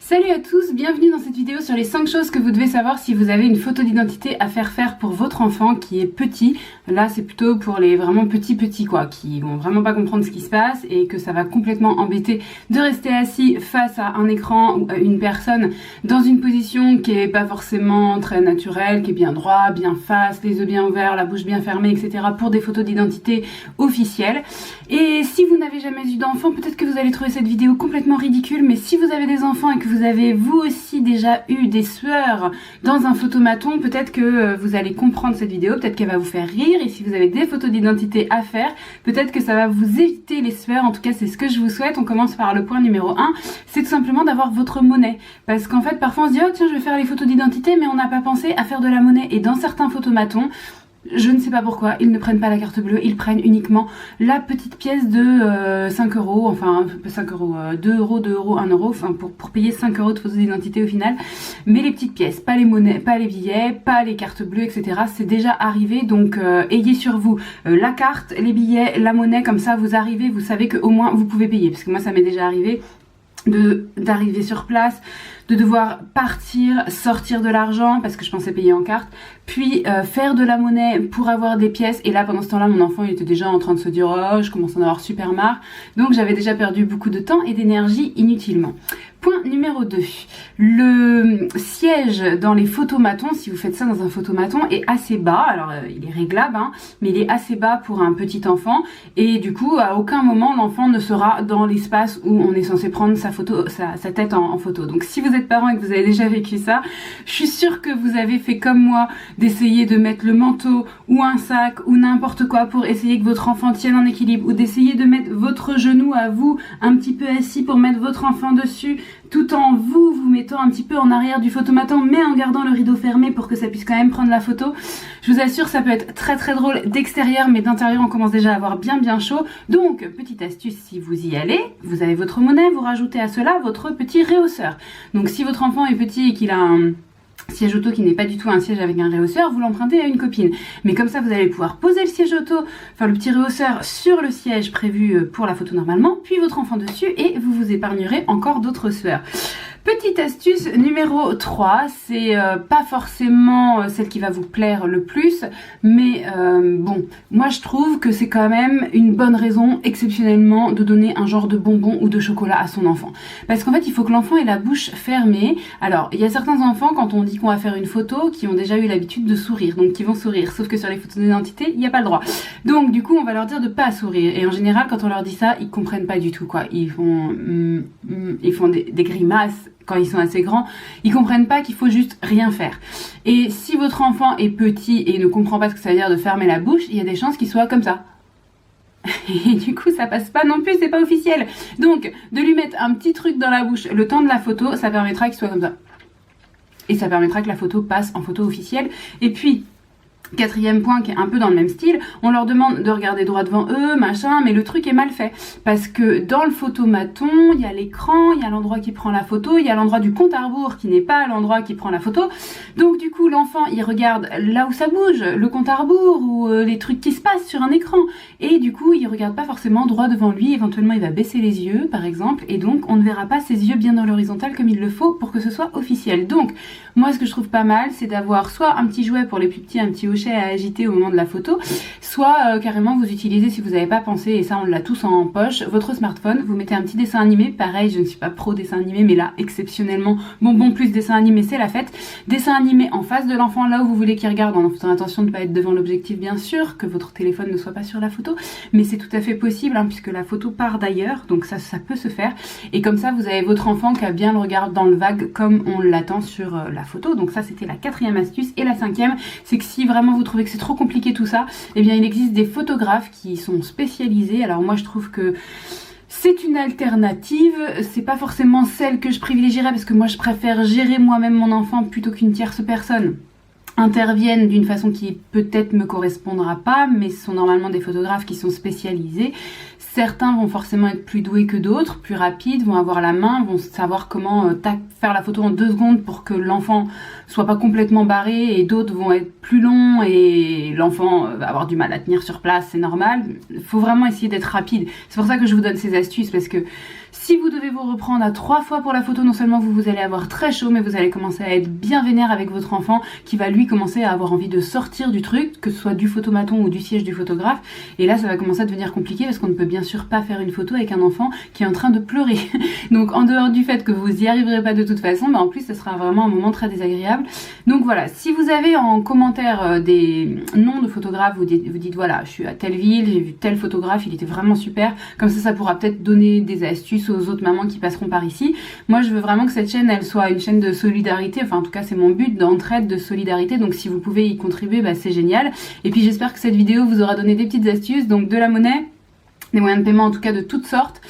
Salut à tous, bienvenue dans cette vidéo sur les 5 choses que vous devez savoir si vous avez une photo d'identité à faire pour votre enfant qui est petit. Là c'est plutôt pour les vraiment petits quoi, qui vont vraiment pas comprendre ce qui se passe et que ça va complètement embêter de rester assis face à un écran ou à une personne dans une position qui est pas forcément très naturelle, qui est bien droit, bien face, les yeux bien ouverts, la bouche bien fermée, etc. pour des photos d'identité officielles. Et si vous n'avez jamais eu d'enfant, peut-être que vous allez trouver cette vidéo complètement ridicule, mais si vous avez des enfants et que vous avez vous aussi déjà eu des sueurs dans un photomaton, peut-être que vous allez comprendre cette vidéo, peut-être qu'elle va vous faire rire, et si vous avez des photos d'identité à faire, peut-être que ça va vous éviter les sueurs. En tout cas c'est ce que je vous souhaite. On commence par le point numéro 1, c'est tout simplement d'avoir votre monnaie, parce qu'en fait parfois on se dit oh tiens je vais faire les photos d'identité mais on n'a pas pensé à faire de la monnaie, et dans certains photomatons, je ne sais pas pourquoi, ils ne prennent pas la carte bleue, ils prennent uniquement la petite pièce de 5 euros, enfin 5 euros, 2 euros, 2 euros, 1 euro, enfin pour payer 5 euros de photo d'identité au final. Mais les petites pièces, pas les monnaies, pas les billets, pas les cartes bleues, etc. C'est déjà arrivé, donc ayez sur vous la carte, les billets, la monnaie, comme ça vous arrivez, vous savez qu'au moins vous pouvez payer. Parce que moi ça m'est déjà arrivé d'arriver sur place, de devoir partir, sortir de l'argent parce que je pensais payer en carte, puis faire de la monnaie pour avoir des pièces, et là pendant ce temps-là mon enfant il était déjà en train de se dire oh je commence à en avoir super marre, donc j'avais déjà perdu beaucoup de temps et d'énergie inutilement. Point numéro 2, le siège dans les photomatons, si vous faites ça dans un photomaton, est assez bas. Alors il est réglable hein, mais il est assez bas pour un petit enfant, et du coup à aucun moment l'enfant ne sera dans l'espace où on est censé prendre sa photo, sa tête en photo. Donc si vous êtes parent et que vous avez déjà vécu ça, je suis sûre que vous avez fait comme moi, d'essayer de mettre le manteau ou un sac ou n'importe quoi pour essayer que votre enfant tienne en équilibre, ou d'essayer de mettre votre genou à vous un petit peu assis pour mettre votre enfant dessus, tout en vous mettant un petit peu en arrière du photomaton mais en gardant le rideau fermé pour que ça puisse quand même prendre la photo. Je vous assure ça peut être très très drôle d'extérieur, mais d'intérieur on commence déjà à avoir bien chaud. Donc petite astuce, si vous y allez, vous avez votre monnaie, vous rajoutez à cela votre petit réhausseur. Donc si votre enfant est petit et qu'il a un siège auto qui n'est pas du tout un siège avec un réhausseur, vous l'empruntez à une copine. Mais comme ça vous allez pouvoir poser le siège auto, enfin le petit réhausseur sur le siège prévu pour la photo normalement, puis votre enfant dessus, et vous vous épargnerez encore d'autres sueurs. Petite astuce numéro 3, c'est pas forcément celle qui va vous plaire le plus, mais bon, moi je trouve que c'est quand même une bonne raison exceptionnellement de donner un genre de bonbon ou de chocolat à son enfant. Parce qu'en fait il faut que l'enfant ait la bouche fermée. Alors il y a certains enfants, quand on dit qu'on va faire une photo, qui ont déjà eu l'habitude de sourire, donc qui vont sourire, sauf que sur les photos d'identité il n'y a pas le droit. Donc du coup on va leur dire de pas sourire, et en général quand on leur dit ça ils comprennent pas du tout quoi, ils font des grimaces. Quand ils sont assez grands, ils comprennent pas qu'il faut juste rien faire. Et si votre enfant est petit et ne comprend pas ce que ça veut dire de fermer la bouche, il y a des chances qu'il soit comme ça. Et du coup ça passe pas non plus, c'est pas officiel. Donc de lui mettre un petit truc dans la bouche le temps de la photo, ça permettra qu'il soit comme ça. Et ça permettra que la photo passe en photo officielle. Et puis quatrième point qui est un peu dans le même style, on leur demande de regarder droit devant eux, machin, mais le truc est mal fait. Parce que dans le photomaton, il y a l'écran, il y a l'endroit qui prend la photo, il y a l'endroit du compte à rebours qui n'est pas l'endroit qui prend la photo. Donc du coup, l'enfant, il regarde là où ça bouge, le compte à rebours ou les trucs qui se passent sur un écran. Et du coup, il regarde pas forcément droit devant lui, éventuellement il va baisser les yeux, par exemple, et donc on ne verra pas ses yeux bien dans l'horizontale comme il le faut pour que ce soit officiel. Donc, moi ce que je trouve pas mal, c'est d'avoir soit un petit jouet pour les plus petits, un petit hochet à agiter au moment de la photo, soit carrément vous utilisez, si vous n'avez pas pensé, et ça on l'a tous en poche, votre smartphone, vous mettez un petit dessin animé. Pareil, je ne suis pas pro dessin animé, mais là exceptionnellement bonbon plus dessin animé, c'est la fête. Dessin animé en face de l'enfant, là où vous voulez qu'il regarde, en faisant attention de ne pas être devant l'objectif bien sûr, que votre téléphone ne soit pas sur la photo, mais c'est tout à fait possible hein, puisque la photo part d'ailleurs, donc ça peut se faire, et comme ça vous avez votre enfant qui a bien le regard dans le vague comme on l'attend sur la photo. Donc ça c'était la quatrième astuce. Et la cinquième, c'est que si vraiment vous trouvez que c'est trop compliqué tout ça, eh bien il existe des photographes qui sont spécialisés. Alors moi je trouve que c'est une alternative, c'est pas forcément celle que je privilégierais parce que moi je préfère gérer moi-même mon enfant plutôt qu'une tierce personne interviennent d'une façon qui peut-être me correspondra pas, mais ce sont normalement des photographes qui sont spécialisés. Certains vont forcément être plus doués que d'autres, plus rapides, vont avoir la main, vont savoir comment faire la photo en 2 secondes pour que l'enfant soit pas complètement barré, et d'autres vont être plus longs et l'enfant va avoir du mal à tenir sur place, c'est normal. Il faut vraiment essayer d'être rapide. C'est pour ça que je vous donne ces astuces, parce que Si vous devez vous reprendre à 3 fois pour la photo, non seulement vous allez avoir très chaud, mais vous allez commencer à être bien vénère avec votre enfant qui va lui commencer à avoir envie de sortir du truc, que ce soit du photomaton ou du siège du photographe. Et là ça va commencer à devenir compliqué parce qu'on ne peut bien sûr pas faire une photo avec un enfant qui est en train de pleurer. Donc en dehors du fait que vous y arriverez pas de toute façon, en plus ça sera vraiment un moment très désagréable. Donc voilà, si vous avez en commentaire des noms de photographes, vous dites voilà, je suis à telle ville, j'ai vu tel photographe, il était vraiment super. Comme ça pourra peut-être donner des astuces aux autres mamans qui passeront par ici. Moi je veux vraiment que cette chaîne elle soit une chaîne de solidarité, enfin en tout cas c'est mon but, d'entraide, de solidarité, donc si vous pouvez y contribuer, c'est génial. Et puis j'espère que cette vidéo vous aura donné des petites astuces, donc de la monnaie, des moyens de paiement en tout cas de toutes sortes,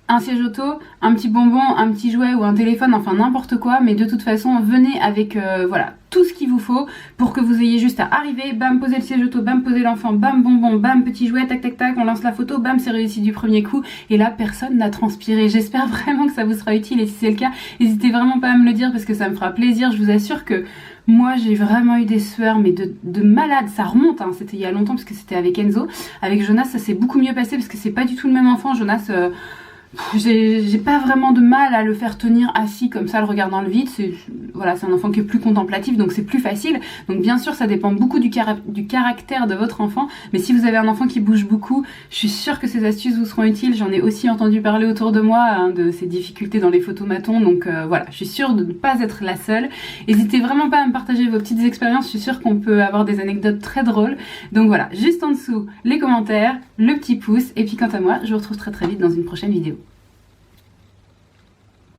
un siège auto, un petit bonbon, un petit jouet ou un téléphone, enfin n'importe quoi, mais de toute façon venez avec voilà tout ce qu'il vous faut pour que vous ayez juste à arriver, bam, poser le siège auto, bam, poser l'enfant, bam, bonbon, bam, petit jouet, tac tac tac, on lance la photo, bam, c'est réussi du premier coup et là personne n'a transpiré. J'espère vraiment que ça vous sera utile et si c'est le cas, n'hésitez vraiment pas à me le dire parce que ça me fera plaisir. Je vous assure que moi j'ai vraiment eu des sueurs mais de malade, ça remonte, hein. C'était il y a longtemps parce que c'était avec Enzo. Avec Jonas ça s'est beaucoup mieux passé parce que c'est pas du tout le même enfant. Jonas j'ai pas vraiment de mal à le faire tenir assis comme ça, le regard dans le vide. Voilà, c'est un enfant qui est plus contemplatif, donc c'est plus facile. Donc bien sûr, ça dépend beaucoup du caractère de votre enfant. Mais si vous avez un enfant qui bouge beaucoup, je suis sûre que ces astuces vous seront utiles. J'en ai aussi entendu parler autour de moi, hein, de ces difficultés dans les photomatons. Donc voilà, je suis sûre de ne pas être la seule. N'hésitez vraiment pas à me partager vos petites expériences. Je suis sûre qu'on peut avoir des anecdotes très drôles. Donc voilà, juste en dessous, les commentaires, le petit pouce. Et puis quant à moi, je vous retrouve très très vite dans une prochaine vidéo.